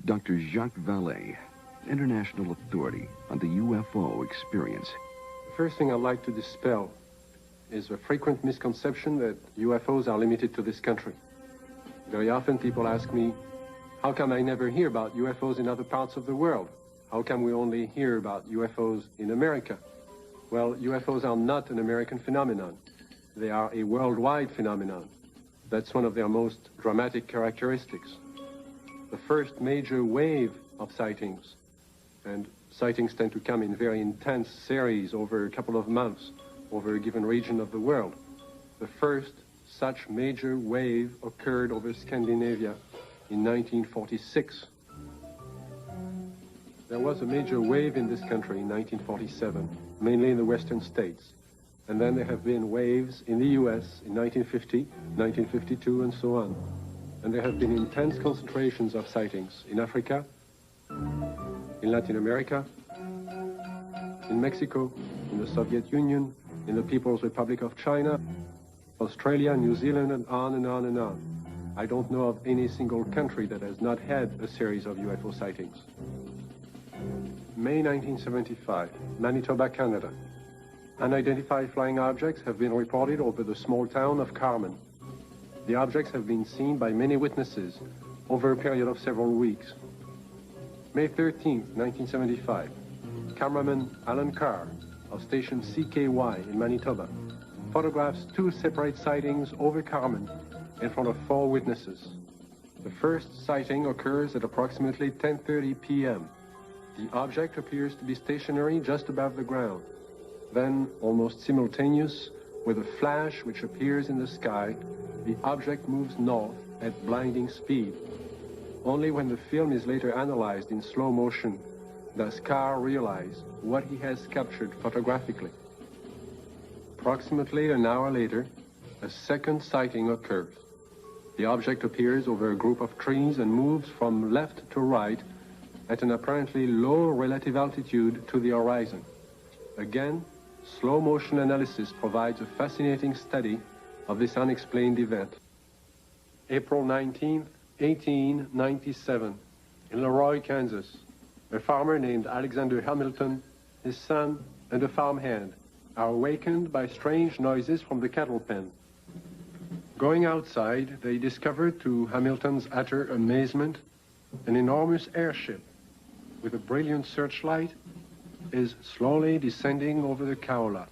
Dr. Jacques Valle, international authority on the UFO experience. The first thing I'd like to dispel is a frequent misconception that UFOs are limited to this country. Very often people ask me, how come I never hear about UFOs in other parts of the world? How come we only hear about UFOs in America? Well, UFOs are not an American phenomenon. They are a worldwide phenomenon. That's one of their most dramatic characteristics. The first major wave of sightings, and sightings tend to come in very intense series over a couple of months over a given region of the world. The first such major wave occurred over Scandinavia in 1946. There was a major wave in this country in 1947, mainly in the western states. And then there have been waves in the US in 1950, 1952, and so on. And there have been intense concentrations of sightings in Africa, in Latin America, in Mexico, in the Soviet Union, in the People's Republic of China, Australia, New Zealand, and on and on and on. I don't know of any single country that has not had a series of UFO sightings. May 1975, Manitoba, Canada. Unidentified flying objects have been reported over the small town of Carmen. The objects have been seen by many witnesses over a period of several weeks. May 13, 1975, cameraman Alan Carr of station CKY in Manitoba photographs two separate sightings over Carmen in front of 4 witnesses. The first sighting occurs at approximately 10:30 p.m. The object appears to be stationary just above the ground. Then, almost simultaneous with a flash which appears in the sky, the object moves north at blinding speed. Only when the film is later analyzed in slow motion does Carr realize what he has captured photographically. Approximately an hour later, a second sighting occurs. The object appears over a group of trees and moves from left to right at an apparently low relative altitude to the horizon. Again, slow motion analysis provides a fascinating study of this unexplained event. April 19, 1897, in Leroy, Kansas, a farmer named Alexander Hamilton, his son, and a farmhand are awakened by strange noises from the cattle pen. Going outside, they discover, to Hamilton's utter amazement, an enormous airship with a brilliant searchlight is slowly descending over the cow lot.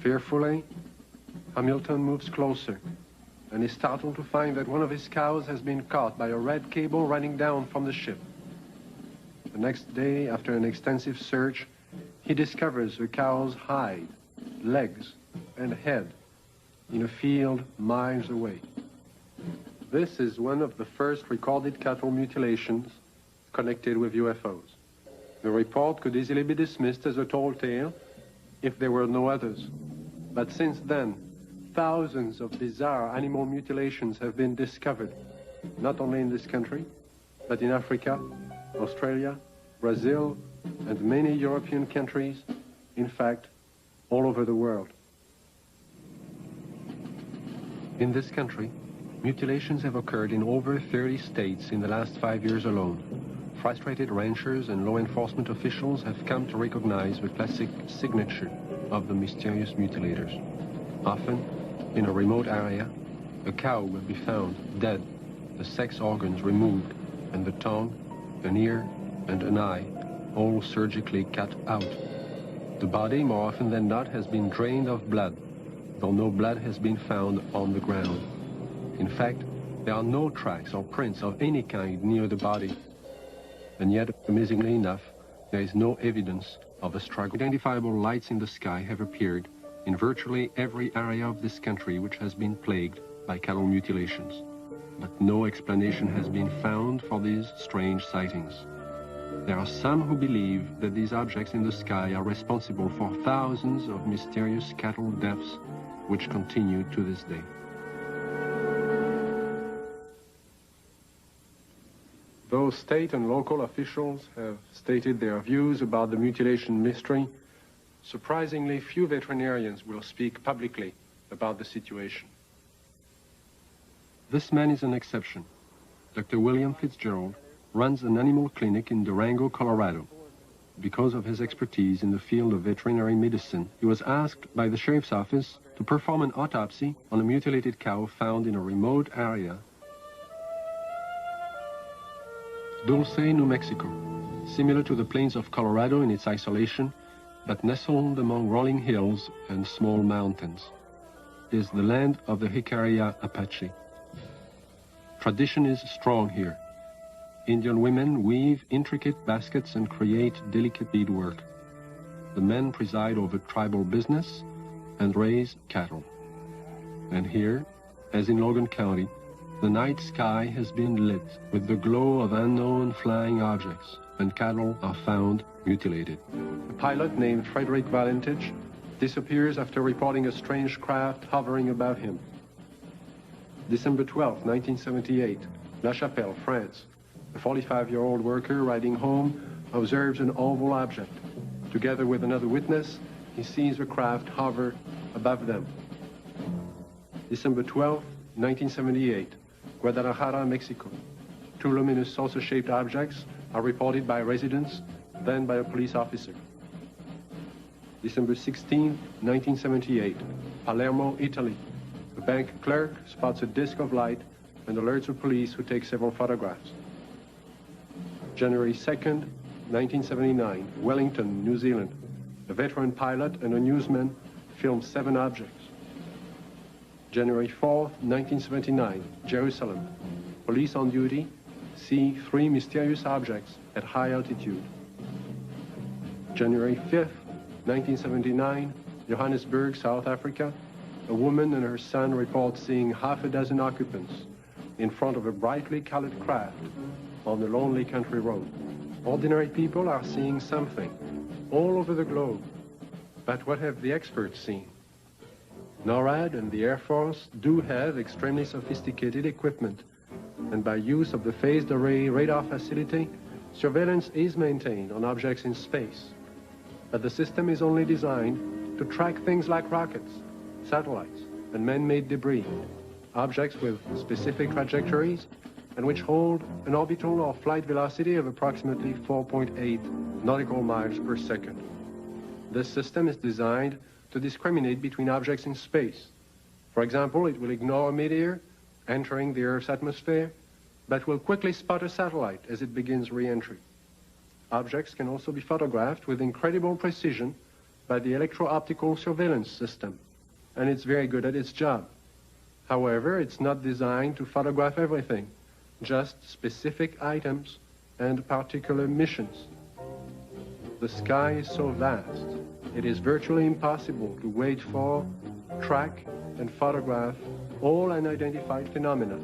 Fearfully, Hamilton moves closer and is startled to find that one of his cows has been caught by a red cable running down from the ship. The next day, after an extensive search, he discovers the cow's hide, legs, and head in a field miles away. This is one of the first recorded cattle mutilations connected with UFOs. The report could easily be dismissed as a tall tale if there were no others. But since then, thousands of bizarre animal mutilations have been discovered, not only in this country, but in Africa, Australia, Brazil, and many European countries, in fact, all over the world. In this country, mutilations have occurred in over 30 states in the last 5 years alone. Frustrated ranchers and law enforcement officials have come to recognize the classic signature of the mysterious mutilators. Often, in a remote area, a cow will be found dead, the sex organs removed, and the tongue, an ear, and an eye all surgically cut out. The body, more often than not, has been drained of blood, though no blood has been found on the ground. In fact, there are no tracks or prints of any kind near the body. And yet, amazingly enough, there is no evidence of a struggle. Identifiable lights in the sky have appeared in virtually every area of this country which has been plagued by cattle mutilations. But no explanation has been found for these strange sightings. There are some who believe that these objects in the sky are responsible for thousands of mysterious cattle deaths which continue to this day. Though state and local officials have stated their views about the mutilation mystery, surprisingly few veterinarians will speak publicly about the situation. This man is an exception. Dr. William Fitzgerald runs an animal clinic in Durango, Colorado. Because of his expertise in the field of veterinary medicine, he was asked by the sheriff's office to perform an autopsy on a mutilated cow found in a remote area, Dulce, New Mexico, similar to the plains of Colorado in its isolation, but nestled among rolling hills and small mountains. It is the land of the Jicarilla Apache. Tradition is strong here. Indian women weave intricate baskets and create delicate beadwork. The men preside over tribal business and raise cattle. And here, as in Logan County, the night sky has been lit with the glow of unknown flying objects, and cattle are found mutilated. A pilot named Frederick Valentich disappears after reporting a strange craft hovering above him. December 12, 1978, La Chapelle, France. A 45-year-old worker riding home observes an oval object. Together with another witness, he sees a craft hover above them. December 12, 1978, Guadalajara, Mexico. Two luminous saucer-shaped objects are reported by residents, then by a police officer. December 16, 1978, Palermo, Italy. A bank clerk spots a disc of light and alerts the police, who take several photographs. January 2nd, 1979, Wellington, New Zealand. A veteran pilot and a newsman film 7 objects. January 4th, 1979, Jerusalem. Police on duty see 3 mysterious objects at high altitude. January 5th, 1979, Johannesburg, South Africa. A woman and her son report seeing half a dozen occupants in front of a brightly colored craft on the lonely country road. Ordinary people are seeing something all over the globe. But what have the experts seen? NORAD and the Air Force do have extremely sophisticated equipment, and by use of the phased array radar facility, surveillance is maintained on objects in space. But the system is only designed to track things like rockets, satellites, and man-made debris, objects with specific trajectories and which hold an orbital or flight velocity of approximately 4.8 nautical miles per second. This system is designed to discriminate between objects in space. For example, it will ignore a meteor entering the Earth's atmosphere, but will quickly spot a satellite as it begins re-entry. Objects can also be photographed with incredible precision by the electro-optical surveillance system, and it's very good at its job. However, it's not designed to photograph everything, just specific items and particular missions. The sky is so vast, it is virtually impossible to wait for, track, and photograph all unidentified phenomena.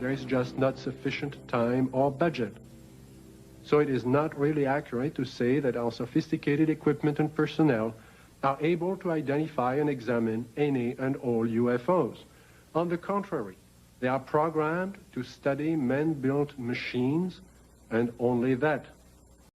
There is just not sufficient time or budget. So it is not really accurate to say that our sophisticated equipment and personnel are able to identify and examine any and all UFOs. On the contrary, they are programmed to study man-built machines, and only that.